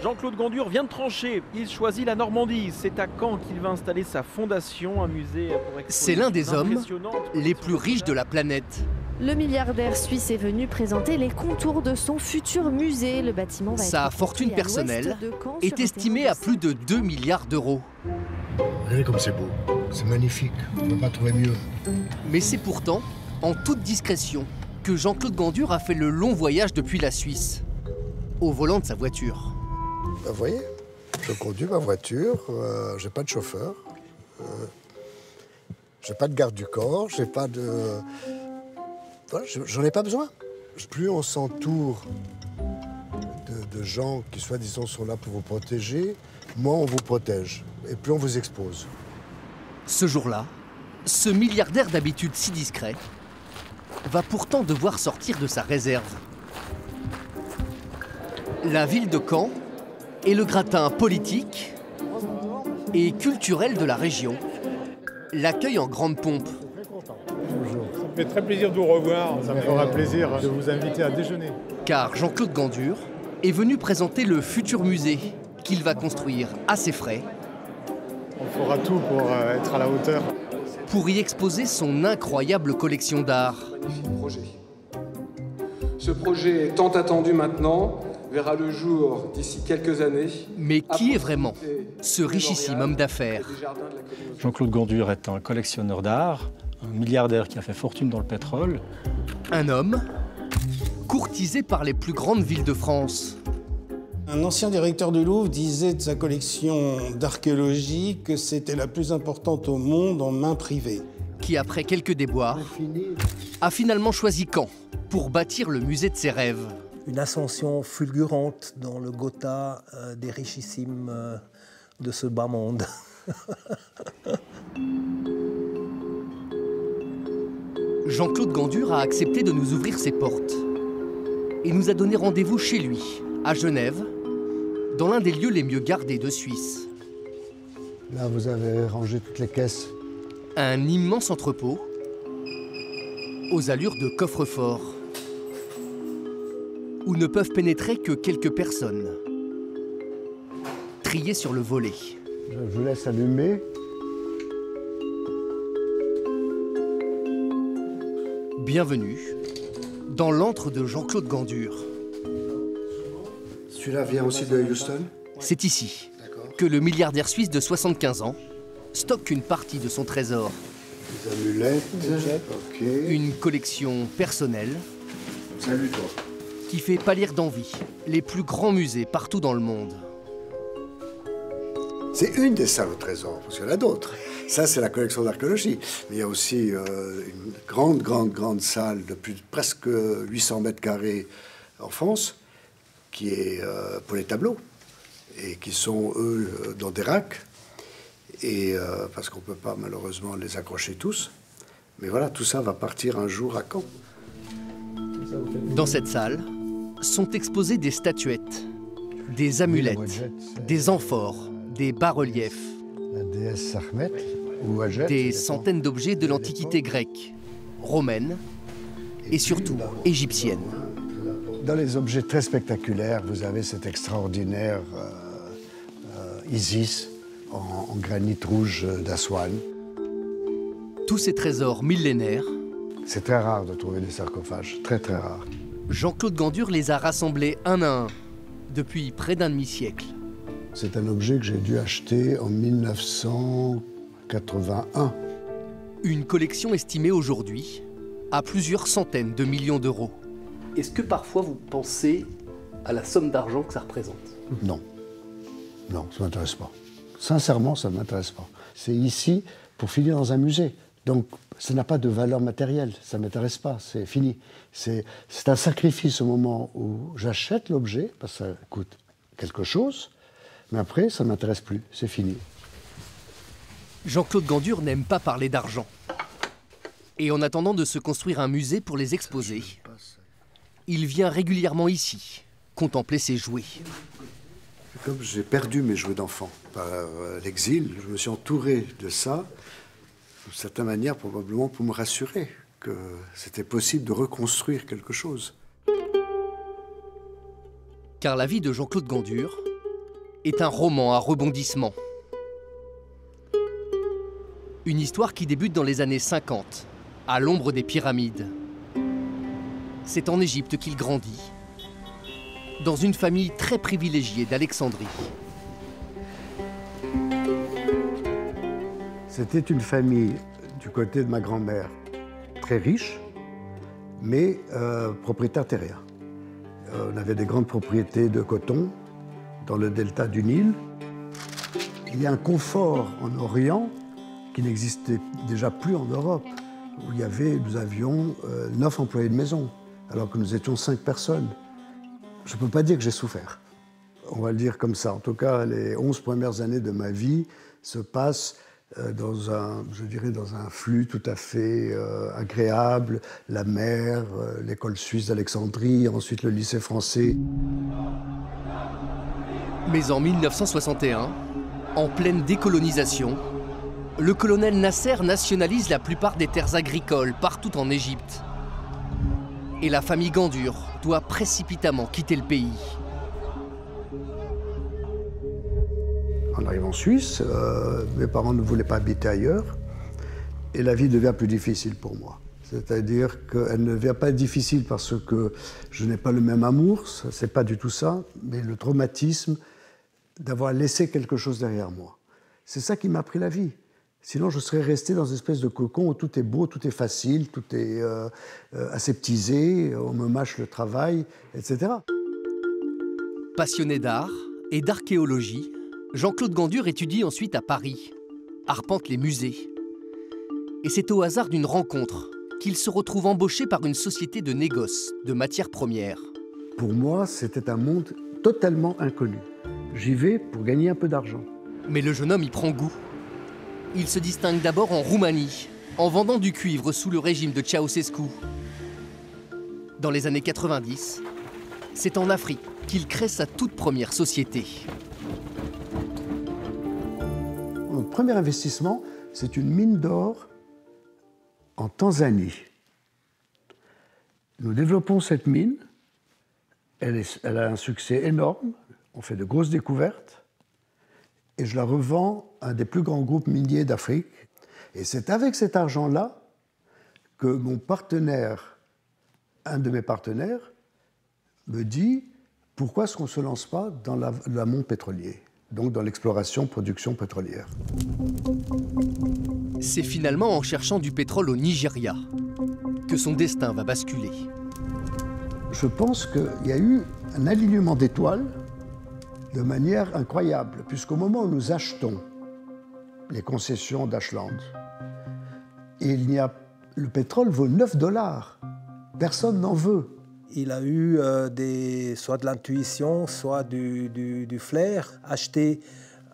Jean-Claude Gandur vient de trancher. Il choisit la Normandie. C'est à Caen qu'il va installer sa fondation, un musée pour exposer. C'est l'un des hommes les plus riches de la planète. Le milliardaire suisse est venu présenter les contours de son futur musée. Le bâtiment va Sa être fortune personnelle est estimée à plus de 2 milliards d'euros. Regardez comme c'est beau, c'est magnifique, on ne peut pas trouver mieux. Mais c'est pourtant, en toute discrétion, que Jean-Claude Gandur a fait le long voyage depuis la Suisse, au volant de sa voiture. Vous voyez, je conduis ma voiture, j'ai pas de chauffeur, j'ai pas de garde du corps, j'ai pas de... Voilà, j'en ai pas besoin. Plus on s'entoure de gens qui, soi-disant, sont là pour vous protéger, moins on vous protège et plus on vous expose. Ce jour-là, ce milliardaire d'habitude si discret va pourtant devoir sortir de sa réserve. La ville de Caen est le gratin politique et culturel de la région l'accueille en grande pompe. Ça me fait très plaisir de vous revoir. Ça me fera plaisir de vous inviter à déjeuner. Car Jean-Claude Gandur est venu présenter le futur musée qu'il va construire à ses frais. On fera tout pour être à la hauteur. Pour y exposer son incroyable collection d'art. Ce projet tant attendu maintenant verra le jour d'ici quelques années. Mais qui est vraiment ce richissime homme d'affaires? Jean-Claude Gandur est un collectionneur d'art, un milliardaire qui a fait fortune dans le pétrole. Un homme courtisé par les plus grandes villes de France. Un ancien directeur du Louvre disait de sa collection d'archéologie que c'était la plus importante au monde en main privée. Qui, après quelques déboires, a finalement choisi Caen pour bâtir le musée de ses rêves. Une ascension fulgurante dans le Gotha des richissimes de ce bas monde. Jean-Claude Gandur a accepté de nous ouvrir ses portes et nous a donné rendez-vous chez lui, à Genève, dans l'un des lieux les mieux gardés de Suisse. Là, vous avez rangé toutes les caisses. Un immense entrepôt aux allures de coffre-fort où ne peuvent pénétrer que quelques personnes, triées sur le volet. Je vous laisse allumer. Bienvenue dans l'antre de Jean-Claude Gandur. Celui-là vient aussi de Houston. C'est ici que le milliardaire suisse de 75 ans stocke une partie de son trésor. Des amulettes, ok. Une collection personnelle. Salut toi. Qui fait pâlir d'envie les plus grands musées partout dans le monde. C'est une des salles au trésor, parce qu'il y en a d'autres. Ça, c'est la collection d'archéologie. Mais il y a aussi une grande salle de presque 800 mètres carrés en France, qui est pour les tableaux, et qui sont, eux, dans des racks, et, parce qu'on ne peut pas, malheureusement, les accrocher tous. Mais voilà, tout ça va partir un jour à Caen. Dans cette salle sont exposées des statuettes, des amulettes, des amphores, des bas-reliefs, la déesse Sarmet, ou Hajet, des centaines d'objets de l'Antiquité grecque, romaine et surtout égyptienne. Dans les objets très spectaculaires, vous avez cet extraordinaire Isis en granit rouge d'Aswan. Tous ces trésors millénaires. C'est très rare de trouver des sarcophages, très rare. Jean-Claude Gandur les a rassemblés un à un depuis près d'un demi-siècle. C'est un objet que j'ai dû acheter en 1981. Une collection estimée aujourd'hui à plusieurs centaines de millions d'euros. Est-ce que parfois vous pensez à la somme d'argent que ça représente? Non. Non, ça ne m'intéresse pas. Sincèrement, ça ne m'intéresse pas. C'est ici pour finir dans un musée. Donc, ça n'a pas de valeur matérielle. Ça ne m'intéresse pas. C'est fini. C'est un sacrifice au moment où j'achète l'objet, parce que ça coûte quelque chose, mais après, ça ne m'intéresse plus. C'est fini. Jean-Claude Gandur n'aime pas parler d'argent. Et en attendant de se construire un musée pour les exposer, il vient régulièrement ici, contempler ses jouets. Comme j'ai perdu mes jouets d'enfant par l'exil, je me suis entouré de ça, d'une certaine manière, probablement pour me rassurer que c'était possible de reconstruire quelque chose. Car la vie de Jean-Claude Gandur est un roman à rebondissement. Une histoire qui débute dans les années 50, à l'ombre des pyramides. C'est en Égypte qu'il grandit, dans une famille très privilégiée d'Alexandrie. C'était une famille du côté de ma grand-mère très riche, mais propriétaire terrien. On avait des grandes propriétés de coton dans le delta du Nil. Il y a un confort en Orient qui n'existait déjà plus en Europe, où nous avions 9 employés de maison, alors que nous étions 5 personnes. Je ne peux pas dire que j'ai souffert. On va le dire comme ça. En tout cas, les 11 premières années de ma vie se passent dans un flux tout à fait agréable. La mer, l'école suisse d'Alexandrie, ensuite le lycée français. Mais en 1961, en pleine décolonisation, le colonel Nasser nationalise la plupart des terres agricoles partout en Égypte. Et la famille Gandur doit précipitamment quitter le pays. En arrivant en Suisse, mes parents ne voulaient pas habiter ailleurs et la vie devient plus difficile pour moi. C'est-à-dire qu'elle ne devient pas difficile parce que je n'ai pas le même amour, c'est pas du tout ça, mais le traumatisme d'avoir laissé quelque chose derrière moi. C'est ça qui m'a pris la vie. Sinon, je serais resté dans une espèce de cocon où tout est beau, tout est facile, tout est aseptisé, on me mâche le travail, etc. Passionné d'art et d'archéologie, Jean-Claude Gandur étudie ensuite à Paris, arpente les musées. Et c'est au hasard d'une rencontre qu'il se retrouve embauché par une société de négoce de matières premières. Pour moi, c'était un monde totalement inconnu. J'y vais pour gagner un peu d'argent. Mais le jeune homme y prend goût. Il se distingue d'abord en Roumanie, en vendant du cuivre sous le régime de Ceausescu. Dans les années 90, c'est en Afrique qu'il crée sa toute première société. Notre premier investissement, c'est une mine d'or en Tanzanie. Nous développons cette mine, elle a un succès énorme, on fait de grosses découvertes, et je la revends à un des plus grands groupes miniers d'Afrique. Et c'est avec cet argent-là que mon partenaire, un de mes partenaires, me dit « Pourquoi est-ce qu'on ne se lance pas dans l'amont pétrolier ?» donc dans l'exploration-production pétrolière. C'est finalement en cherchant du pétrole au Nigeria que son destin va basculer. Je pense qu'il y a eu un alignement d'étoiles de manière incroyable, puisqu'au moment où nous achetons les concessions d'Ashland, le pétrole vaut 9 $. Personne n'en veut. Il a eu soit de l'intuition, soit du flair, acheter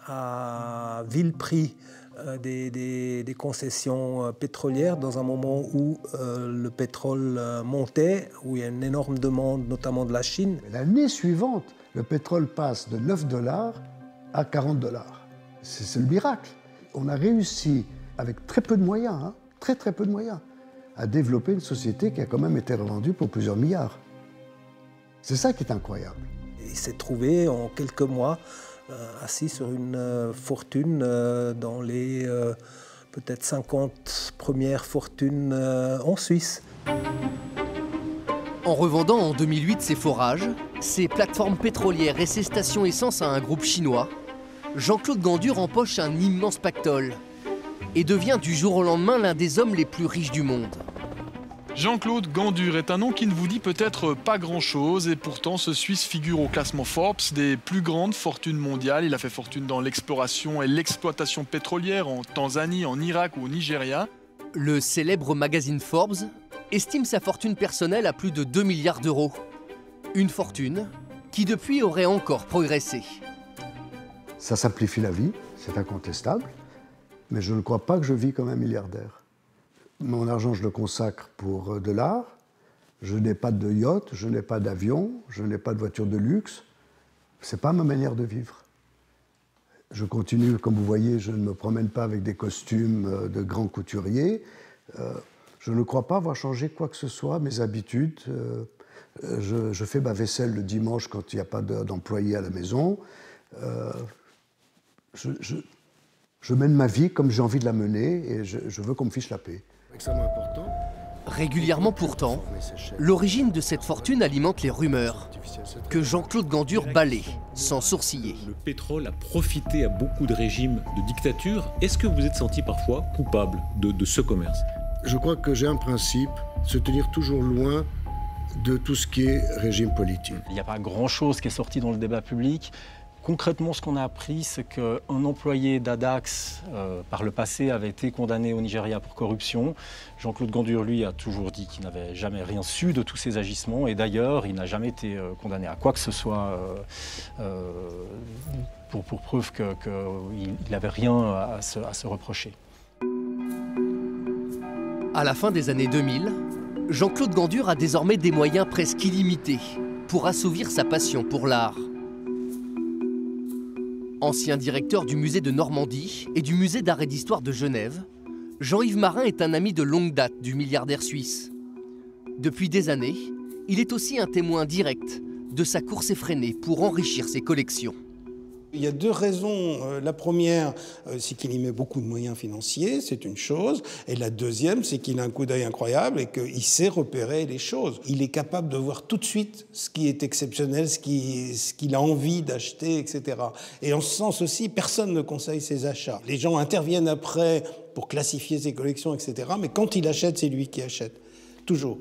à vil prix des concessions pétrolières dans un moment où le pétrole montait, où il y a une énorme demande, notamment de la Chine. L'année suivante, le pétrole passe de 9 $ à 40 $. C'est le miracle. On a réussi, avec très peu de moyens, très peu de moyens, à développer une société qui a quand même été revendue pour plusieurs milliards. C'est ça qui est incroyable. Il s'est trouvé en quelques mois assis sur une fortune dans les peut-être 50 premières fortunes en Suisse. En revendant en 2008 ses forages, ses plateformes pétrolières et ses stations essence à un groupe chinois, Jean-Claude Gandur empoche un immense pactole et devient du jour au lendemain l'un des hommes les plus riches du monde. Jean-Claude Gandur est un nom qui ne vous dit peut-être pas grand-chose et pourtant ce Suisse figure au classement Forbes des plus grandes fortunes mondiales. Il a fait fortune dans l'exploration et l'exploitation pétrolière en Tanzanie, en Irak ou au Nigeria. Le célèbre magazine Forbes estime sa fortune personnelle à plus de 2 milliards d'euros. Une fortune qui depuis aurait encore progressé. Ça simplifie la vie, c'est incontestable, mais je ne crois pas que je vis comme un milliardaire. Mon argent, je le consacre pour de l'art. Je n'ai pas de yacht, je n'ai pas d'avion, je n'ai pas de voiture de luxe. Ce n'est pas ma manière de vivre. Je continue, comme vous voyez, je ne me promène pas avec des costumes de grands couturiers. Je ne crois pas avoir changé quoi que ce soit, mes habitudes. Je fais ma vaisselle le dimanche quand il n'y a pas d'employé à la maison. je mène ma vie comme j'ai envie de la mener et je veux qu'on me fiche la paix. Extrêmement important. Régulièrement pourtant, l'origine de cette fortune alimente les rumeurs que Jean-Claude Gandur balaie sans sourciller. Le pétrole a profité à beaucoup de régimes de dictature. Est-ce que vous êtes senti parfois coupable de ce commerce? Je crois que j'ai un principe, se tenir toujours loin de tout ce qui est régime politique. Il n'y a pas grand-chose qui est sorti dans le débat public. Concrètement, ce qu'on a appris, c'est qu'un employé d'Adax, par le passé, avait été condamné au Nigeria pour corruption. Jean-Claude Gandur, lui, a toujours dit qu'il n'avait jamais rien su de tous ces agissements. Et d'ailleurs, il n'a jamais été condamné à quoi que ce soit pour preuve qu'il n'avait rien à se reprocher. À la fin des années 2000, Jean-Claude Gandur a désormais des moyens presque illimités pour assouvir sa passion pour l'art. Ancien directeur du musée de Normandie et du musée d'art et d'histoire de Genève, Jean-Yves Marin est un ami de longue date du milliardaire suisse. Depuis des années, il est aussi un témoin direct de sa course effrénée pour enrichir ses collections. Il y a deux raisons. La première, c'est qu'il y met beaucoup de moyens financiers, c'est une chose. Et la deuxième, c'est qu'il a un coup d'œil incroyable et qu'il sait repérer les choses. Il est capable de voir tout de suite ce qui est exceptionnel, ce qu'il a envie d'acheter, etc. Et en ce sens aussi, personne ne conseille ses achats. Les gens interviennent après pour classifier ses collections, etc. Mais quand il achète, c'est lui qui achète. Toujours.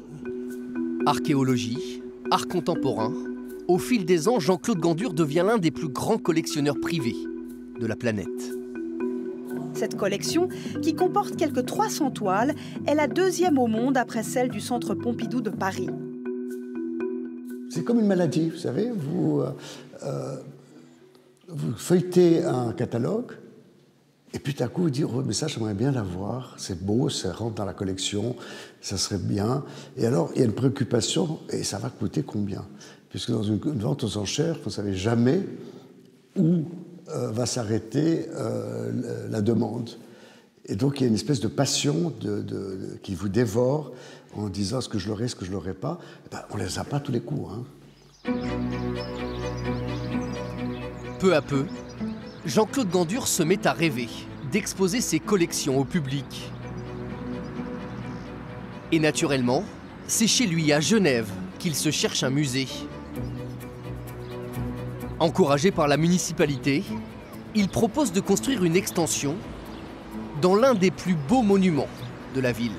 Archéologie, art contemporain. Au fil des ans, Jean-Claude Gandur devient l'un des plus grands collectionneurs privés de la planète. Cette collection, qui comporte quelques 300 toiles, est la deuxième au monde après celle du Centre Pompidou de Paris. C'est comme une maladie, vous savez. Vous feuilletez un catalogue, et puis tout à coup, vous dites oh, mais ça, j'aimerais bien l'avoir, c'est beau, ça rentre dans la collection, ça serait bien. Et alors, il y a une préoccupation, et ça va coûter combien ? Puisque dans une vente aux enchères, vous ne savez jamais où va s'arrêter la demande. Et donc, il y a une espèce de passion qui vous dévore en disant est-ce que je l'aurai, est-ce que je ne l'aurai pas. Ben, on ne les a pas tous les coups. Hein. Peu à peu, Jean-Claude Gandur se met à rêver d'exposer ses collections au public. Et naturellement, c'est chez lui à Genève qu'il se cherche un musée. Encouragé par la municipalité, il propose de construire une extension dans l'un des plus beaux monuments de la ville.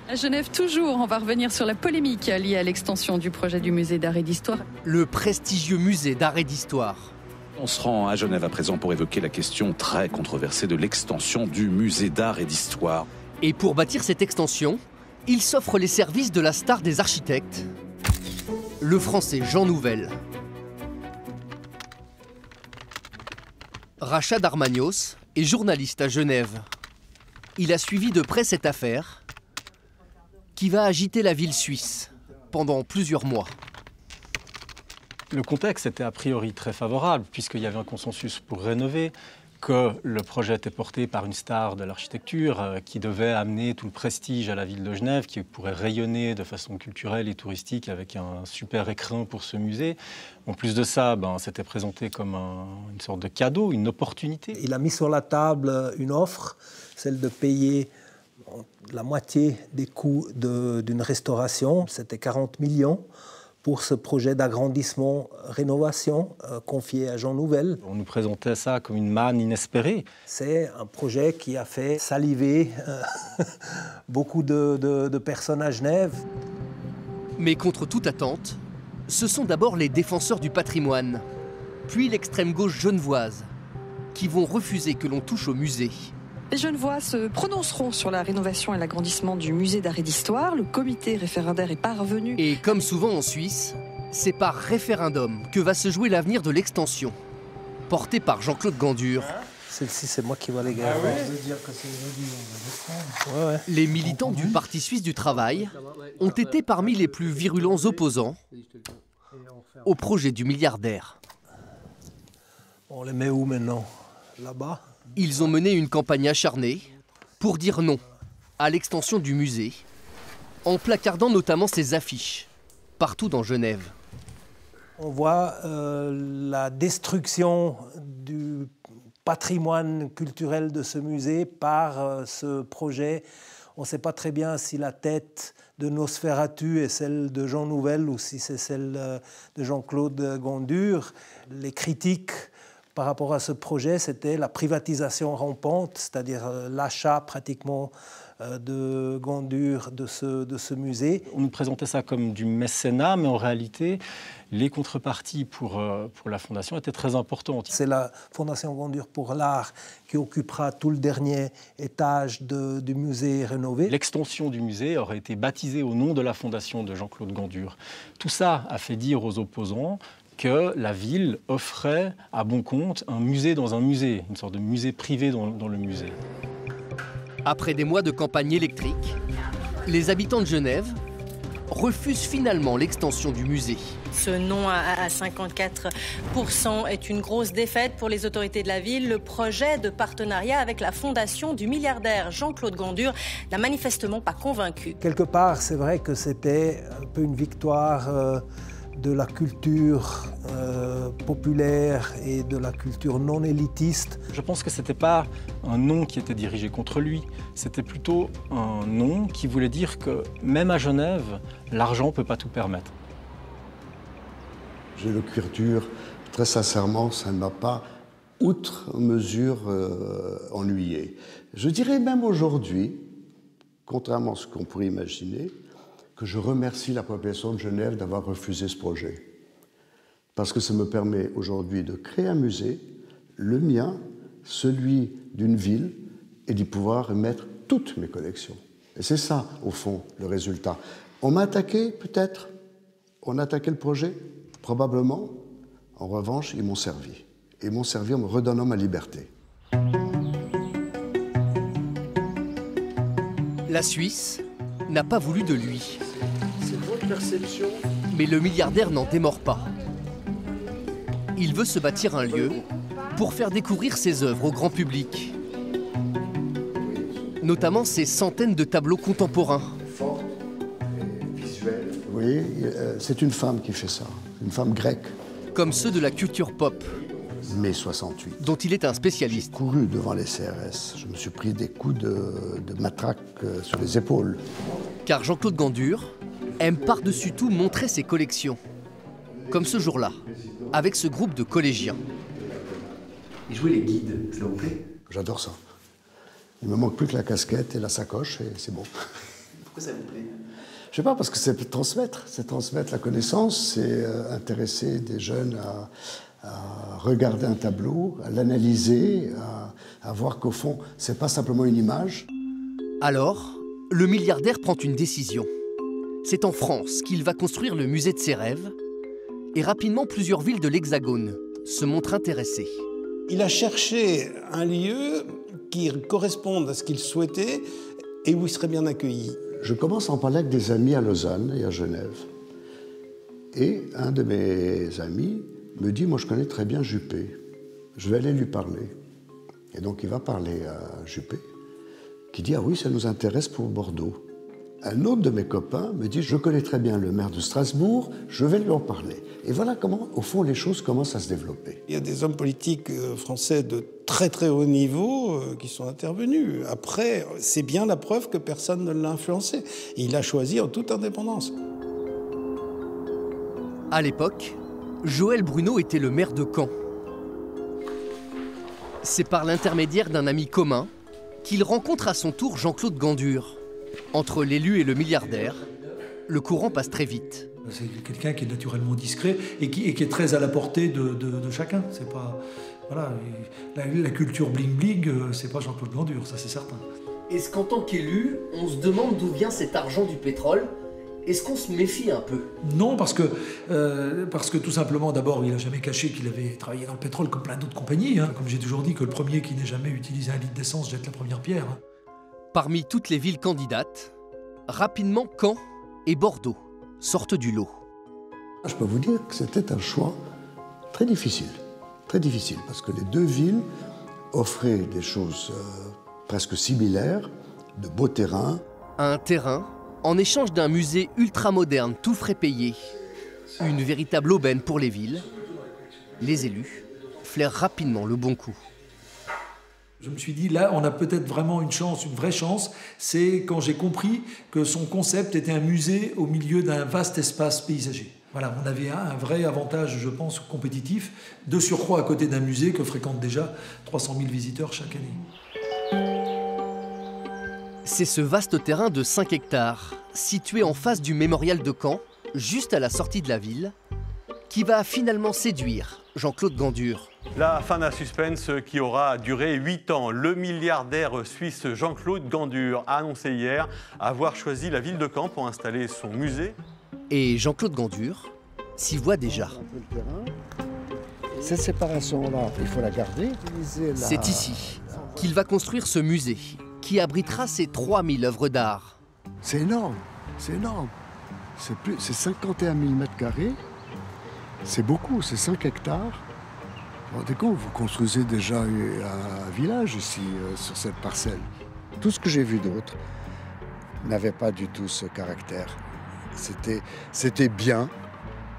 À Genève toujours, on va revenir sur la polémique liée à l'extension du projet du musée d'art et d'histoire. Le prestigieux musée d'art et d'histoire. On se rend à Genève à présent pour évoquer la question très controversée de l'extension du musée d'art et d'histoire. Et pour bâtir cette extension, il s'offre les services de la star des architectes, le français Jean Nouvel. Rachad Armagnos est journaliste à Genève. Il a suivi de près cette affaire qui va agiter la ville suisse pendant plusieurs mois. Le contexte était a priori très favorable puisqu'il y avait un consensus pour rénover, que le projet était porté par une star de l'architecture qui devait amener tout le prestige à la ville de Genève, qui pourrait rayonner de façon culturelle et touristique avec un super écrin pour ce musée. En plus de ça, c'était présenté comme une sorte de cadeau, une opportunité. Il a mis sur la table une offre, celle de payer la moitié des coûts d'une restauration, c'était 40 millions. Pour ce projet d'agrandissement-rénovation confié à Jean Nouvel. On nous présentait ça comme une manne inespérée. C'est un projet qui a fait saliver beaucoup de personnes à Genève. Mais contre toute attente, ce sont d'abord les défenseurs du patrimoine, puis l'extrême gauche genevoise, qui vont refuser que l'on touche au musée. Les Genevois se prononceront sur la rénovation et l'agrandissement du musée d'art et d'histoire. Le comité référendaire est parvenu. Et comme souvent en Suisse, c'est par référendum que va se jouer l'avenir de l'extension, portée par Jean-Claude Gandur. Celle-ci, c'est moi qui vais les garder. Les militants du Parti suisse du travail ont été parmi les plus virulents opposants au projet du milliardaire. On les met où maintenant? Là-bas? Ils ont mené une campagne acharnée pour dire non à l'extension du musée, en placardant notamment ses affiches partout dans Genève. On voit la destruction du patrimoine culturel de ce musée par ce projet. On ne sait pas très bien si la tête de Nosferatu est celle de Jean Nouvel ou si c'est celle de Jean-Claude Gondure. Les critiques par rapport à ce projet, c'était la privatisation rampante, c'est-à-dire l'achat pratiquement de Gondure de ce musée. On nous présentait ça comme du mécénat, mais en réalité, les contreparties pour la Fondation étaient très importantes. C'est la Fondation Gondure pour l'art qui occupera tout le dernier étage du musée rénové. L'extension du musée aurait été baptisée au nom de la Fondation de Jean-Claude Gondure. Tout ça a fait dire aux opposants que la ville offrait à bon compte un musée dans un musée, une sorte de musée privé dans le musée. Après des mois de campagne électrique, les habitants de Genève refusent finalement l'extension du musée. Ce non à 54% est une grosse défaite pour les autorités de la ville. Le projet de partenariat avec la fondation du milliardaire Jean-Claude Gondure n'a manifestement pas convaincu. Quelque part, c'est vrai que c'était un peu une victoire de la culture populaire et de la culture non élitiste. Je pense que ce n'était pas un non qui était dirigé contre lui, c'était plutôt un non qui voulait dire que même à Genève, l'argent ne peut pas tout permettre. J'ai le culture, très sincèrement, ça ne m'a pas outre mesure ennuyé. Je dirais même aujourd'hui, contrairement à ce qu'on pourrait imaginer, que je remercie la population de Genève d'avoir refusé ce projet. Parce que ça me permet aujourd'hui de créer un musée, le mien, celui d'une ville, et d'y pouvoir mettre toutes mes collections. Et c'est ça, au fond, le résultat. On m'a attaqué, peut-être. On a attaqué le projet, probablement. En revanche, ils m'ont servi. Ils m'ont servi en me redonnant ma liberté. La Suisse n'a pas voulu de lui. C'est votre perception. Mais le milliardaire n'en démord pas. Il veut se bâtir un lieu pour faire découvrir ses œuvres au grand public. Notamment ses centaines de tableaux contemporains. Forte et visuelle. Oui, c'est une femme qui fait ça, une femme grecque. Comme ceux de la culture pop. Mai 68. Dont il est un spécialiste. J'ai couru devant les CRS. Je me suis pris des coups de matraque sur les épaules. Car Jean-Claude Gondure aime par-dessus tout montrer ses collections. Comme ce jour-là, avec ce groupe de collégiens. Et jouer les guides, ça vous plaît? J'adore ça. Il me manque plus que la casquette et la sacoche et c'est bon. Pourquoi ça vous plaît? Je sais pas, parce que c'est transmettre la connaissance, c'est intéresser des jeunes à regarder un tableau, à l'analyser, à voir qu'au fond, c'est pas simplement une image. Alors, le milliardaire prend une décision. C'est en France qu'il va construire le musée de ses rêves, et rapidement plusieurs villes de l'Hexagone se montrent intéressées. Il a cherché un lieu qui corresponde à ce qu'il souhaitait et où il serait bien accueilli. Je commence à en parler avec des amis à Lausanne et à Genève. Et un de mes amis me dit, moi je connais très bien Juppé, je vais aller lui parler. Et donc il va parler à Juppé, qui dit, ah oui, ça nous intéresse pour Bordeaux. Un autre de mes copains me dit, je connais très bien le maire de Strasbourg, je vais lui en parler. Et voilà comment, au fond, les choses commencent à se développer. Il y a des hommes politiques français de très très haut niveau qui sont intervenus. Après, c'est bien la preuve que personne ne l'a influencé. Il a choisi en toute indépendance. À l'époque, Joël Bruno était le maire de Caen. C'est par l'intermédiaire d'un ami commun qu'il rencontre à son tour Jean-Claude Gondure. Entre l'élu et le milliardaire, le courant passe très vite. C'est quelqu'un qui est naturellement discret et qui est très à la portée de chacun. C'est pas, voilà, la culture bling-bling, c'est pas Jean-Claude Gondure, ça c'est certain. Est-ce qu'en tant qu'élu, on se demande d'où vient cet argent du pétrole? Est-ce qu'on se méfie un peu? Non, parce que tout simplement, d'abord, il n'a jamais caché qu'il avait travaillé dans le pétrole comme plein d'autres compagnies. Hein. Comme j'ai toujours dit, que le premier qui n'ait jamais utilisé un litre d'essence jette la première pierre. Hein. Parmi toutes les villes candidates, rapidement Caen et Bordeaux sortent du lot. Je peux vous dire que c'était un choix très difficile, parce que les deux villes offraient des choses presque similaires, de beaux terrains. Un terrain en échange d'un musée ultramoderne tout frais payé. Une véritable aubaine pour les villes. Les élus flairent rapidement le bon coup. Je me suis dit, là, on a peut-être vraiment une chance, une vraie chance. C'est quand j'ai compris que son concept était un musée au milieu d'un vaste espace paysager. Voilà, on avait un vrai avantage, je pense, compétitif, de surcroît à côté d'un musée que fréquentent déjà 300 000 visiteurs chaque année. C'est ce vaste terrain de 5 hectares, situé en face du mémorial de Caen, juste à la sortie de la ville, qui va finalement séduire Jean-Claude Gandur. La fin d'un suspense qui aura duré 8 ans. Le milliardaire suisse Jean-Claude Gandur a annoncé hier avoir choisi la ville de Caen pour installer son musée. Et Jean-Claude Gandur s'y voit déjà. Cette séparation-là, il faut la garder. C'est ici qu'il va construire ce musée, qui abritera ses 3000 œuvres d'art. C'est énorme, c'est énorme. C'est 51 000 mètres carrés. C'est beaucoup, c'est 5 hectares. Vous vous rendez compte, vous construisez déjà un village ici, sur cette parcelle. Tout ce que j'ai vu d'autre n'avait pas du tout ce caractère. C'était bien,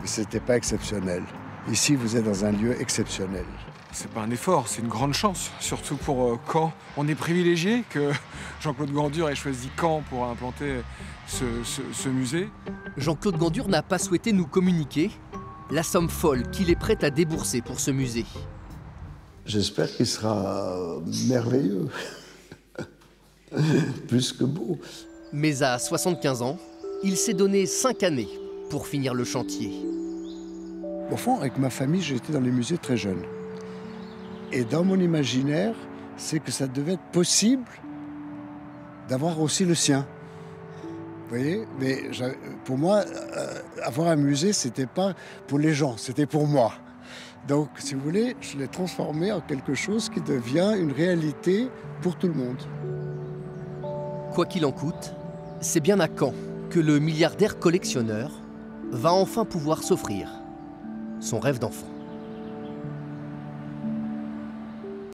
mais c'était pas exceptionnel. Ici, vous êtes dans un lieu exceptionnel. C'est pas un effort, c'est une grande chance, surtout pour Caen. On est privilégié que Jean-Claude Gandur ait choisi Caen pour implanter ce musée. Jean-Claude Gandur n'a pas souhaité nous communiquer la somme folle qu'il est prêt à débourser pour ce musée. J'espère qu'il sera merveilleux, plus que beau. Mais à 75 ans, il s'est donné 5 années pour finir le chantier. Au fond, avec ma famille, j'étais dans les musées très jeune. Et dans mon imaginaire, c'est que ça devait être possible d'avoir aussi le sien. Vous voyez? Mais pour moi, avoir un musée, c'était pas pour les gens, c'était pour moi. Donc, si vous voulez, je l'ai transformé en quelque chose qui devient une réalité pour tout le monde. Quoi qu'il en coûte, c'est bien à Caen que le milliardaire collectionneur va enfin pouvoir s'offrir son rêve d'enfant.